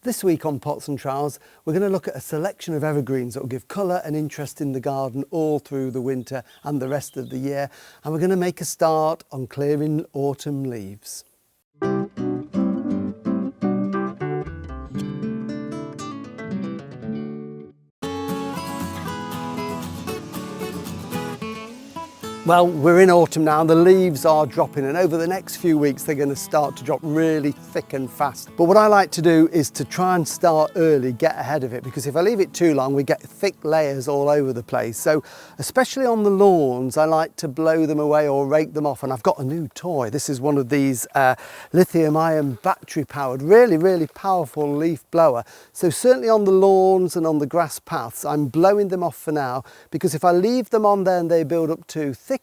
This week on Pots and Trowels, we're going to look at a selection of evergreens that will give colour and interest in the garden all through the winter and the rest of the year. And we're going to make a start on clearing autumn leaves. Well, we're in autumn now, the leaves are dropping, and over the next few weeks they're going to start to drop really thick and fast. But what I like to do is to try and start early, get ahead of it, because if I leave it too long we get thick layers all over the place. So especially on the lawns I like to blow them away or rake them off, and I've got a new toy. This is one of these lithium ion battery powered, really powerful leaf blower. So certainly on the lawns and on the grass paths I'm blowing them off for now, because if I leave them on there and they build up too thickly,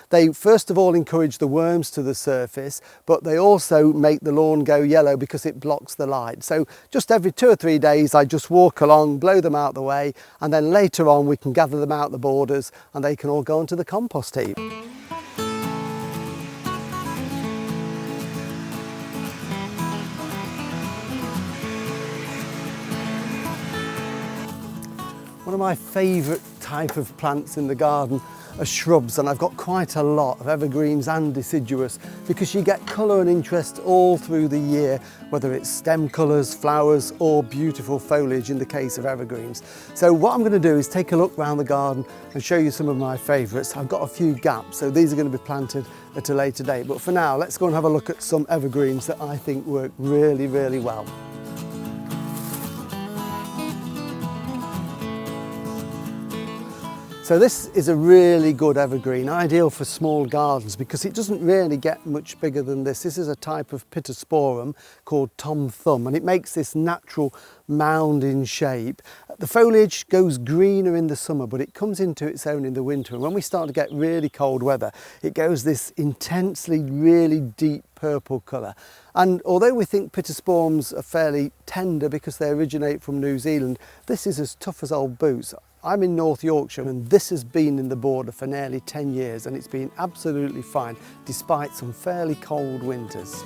they first of all encourage the worms to the surface, but they also make the lawn go yellow because it blocks the light. So just every 2 or 3 days I just walk along, blow them out the way, and then later on we can gather them out the borders and they can all go into the compost heap. One of my favourite type of plants in the garden are shrubs, and I've got quite a lot of evergreens and deciduous because you get colour and interest all through the year, whether it's stem colours, flowers or beautiful foliage in the case of evergreens. So what I'm going to do is take a look around the garden and show you some of my favourites. I've got a few gaps, so these are going to be planted at a later date, but for now let's go and have a look at some evergreens that I think work really well. So this is a really good evergreen, ideal for small gardens because it doesn't really get much bigger than this. This is a type of Pittosporum called Tom Thumb, and it makes this natural mound in shape. The foliage goes greener in the summer, but it comes into its own in the winter, and when we start to get really cold weather it goes this intensely really deep purple colour. And although we think Pittosporums are fairly tender because they originate from New Zealand, this is as tough as old boots. I'm in North Yorkshire and this has been in the border for nearly 10 years and it's been absolutely fine despite some fairly cold winters.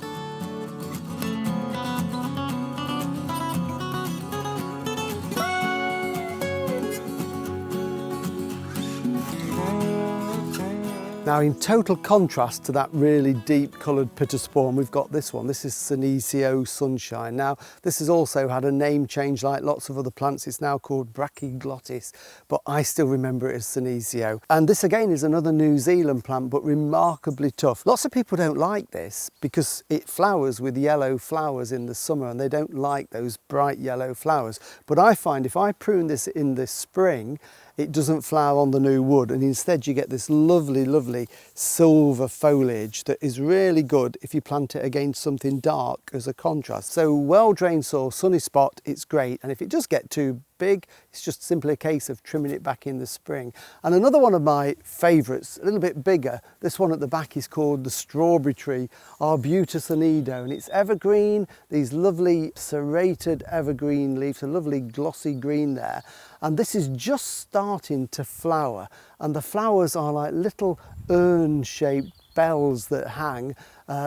Now, in total contrast to that really deep coloured Pittosporum, we've got this one. This is Senecio Sunshine. Now, this has also had a name change like lots of other plants. It's now called Bracken Glottis, but I still remember it as Senecio. And this again is another New Zealand plant, but remarkably tough. Lots of people don't like this because it flowers with yellow flowers in the summer and they don't like those bright yellow flowers. But I find if I prune this in the spring, it doesn't flower on the new wood, and instead you get this lovely silver foliage that is really good if you plant it against something dark as a contrast. So well-drained soil, sunny spot, it's great, and if it does get too big, it's just simply a case of trimming it back in the spring. And another one of my favourites, a little bit bigger, this one at the back is called the strawberry tree, Arbutus anido, and it's evergreen, these lovely serrated evergreen leaves, a lovely glossy green there, and this is just starting to flower, and the flowers are like little urn-shaped bells that hang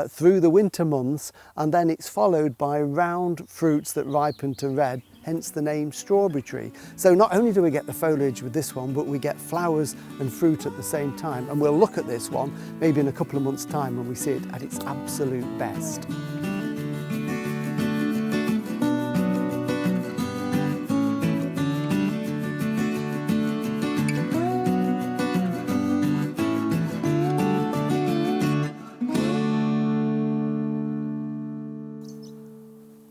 through the winter months, and then it's followed by round fruits that ripen to red, hence the name strawberry tree. So not only do we get the foliage with this one, but we get flowers and fruit at the same time, and we'll look at this one maybe in a couple of months' time when we see it at its absolute best.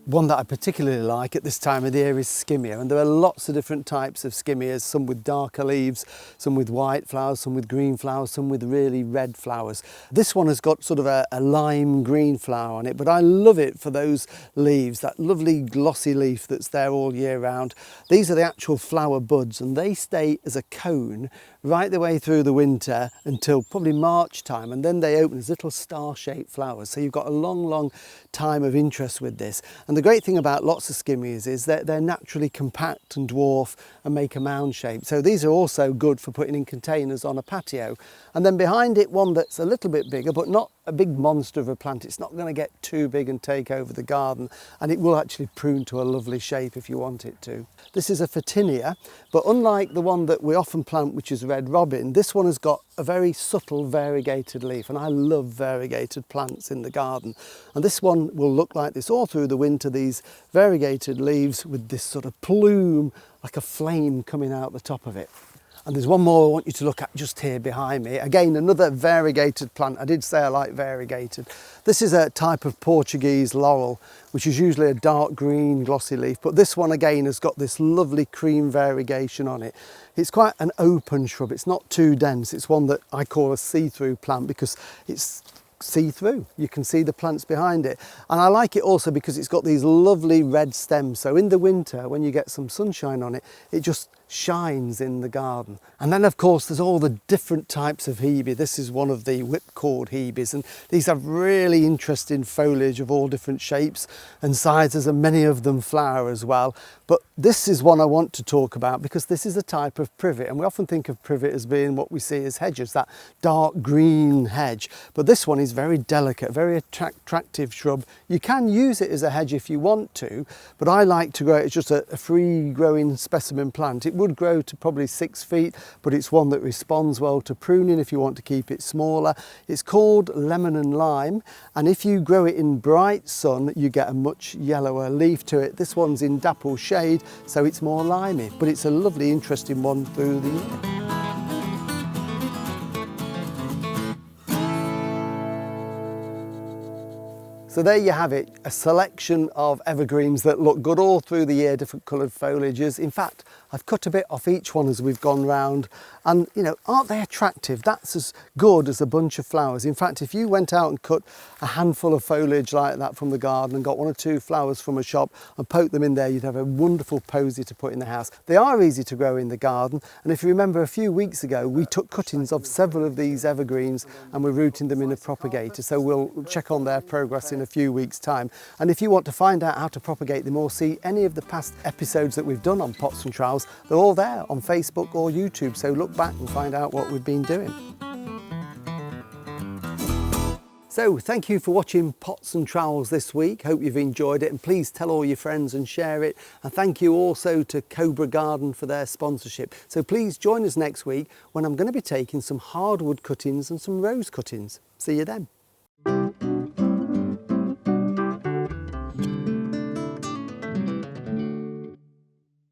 One that I particularly like at this time of the year is Skinnier, and there are lots of different types of Skinniers, some with darker leaves, some with white flowers, some with green flowers, some with really red flowers. This one has got sort of a lime green flower on it, but I love it for those leaves, that lovely glossy leaf that's there all year round. These are the actual flower buds, and they stay as a cone right the way through the winter until probably March time, and then they open as little star-shaped flowers. So you've got a long time of interest with this. And the great thing about lots of Skinniers is that they're naturally compact and dwarf and make a mound shape. So these are also good for putting in containers on a patio. And then behind it, one that's a little bit bigger but not a big monster of a plant. It's not going to get too big and take over the garden, and it will actually prune to a lovely shape if you want it to. This is a Photinia, but unlike the one that we often plant, which is red robin, this one has got a very subtle variegated leaf, and I love variegated plants in the garden. And this one will look like this all through the winter, these variegated leaves with this sort of plume, like a flame coming out the top of it. And there's one more I want you to look at just here behind me. Again, another variegated plant. I did say I like variegated. This is a type of Portuguese laurel, which is usually a dark green glossy leaf, but this one again has got this lovely cream variegation on it. It's quite an open shrub. It's not too dense. It's one that I call a see-through plant because it's see-through. You can see the plants behind it. And I like it also because it's got these lovely red stems. So in the winter, when you get some sunshine on it, it just shines in the garden. And then of course there's all the different types of hebe. This is one of the whipcord hebes, and these have really interesting foliage of all different shapes and sizes, and many of them flower as well. But this is one I want to talk about because this is a type of privet, and we often think of privet as being what we see as hedges, that dark green hedge, but this one is very delicate, very attractive shrub. You can use it as a hedge if you want to, but I like to grow it as just a free growing specimen plant. It would grow to probably 6 feet, but it's one that responds well to pruning if you want to keep it smaller. It's called lemon and lime, and if you grow it in bright sun, you get a much yellower leaf to it. This one's in dapple shade, so it's more limey, but it's a lovely, interesting one through the year. So there you have it, a selection of evergreens that look good all through the year, different coloured foliages. In fact, I've cut a bit off each one as we've gone round, and you know, aren't they attractive? That's as good as a bunch of flowers. In fact, if you went out and cut a handful of foliage like that from the garden and got 1 or 2 flowers from a shop and poked them in there, you'd have a wonderful posy to put in the house. They are easy to grow in the garden, and if you remember a few weeks ago, we took cuttings of several of these evergreens and we're rooting them in a propagator, so we'll check on their progress in a few weeks' time. And if you want to find out how to propagate them or see any of the past episodes that we've done on pots and trowels, they're all there on Facebook or YouTube, so look back and find out what we've been doing. So thank you for watching Pots and Trowels this week. Hope you've enjoyed it, and please tell all your friends and share it. And thank you also to Cobra Garden for their sponsorship. So please join us next week when I'm going to be taking some hardwood cuttings and some rose cuttings. See you then.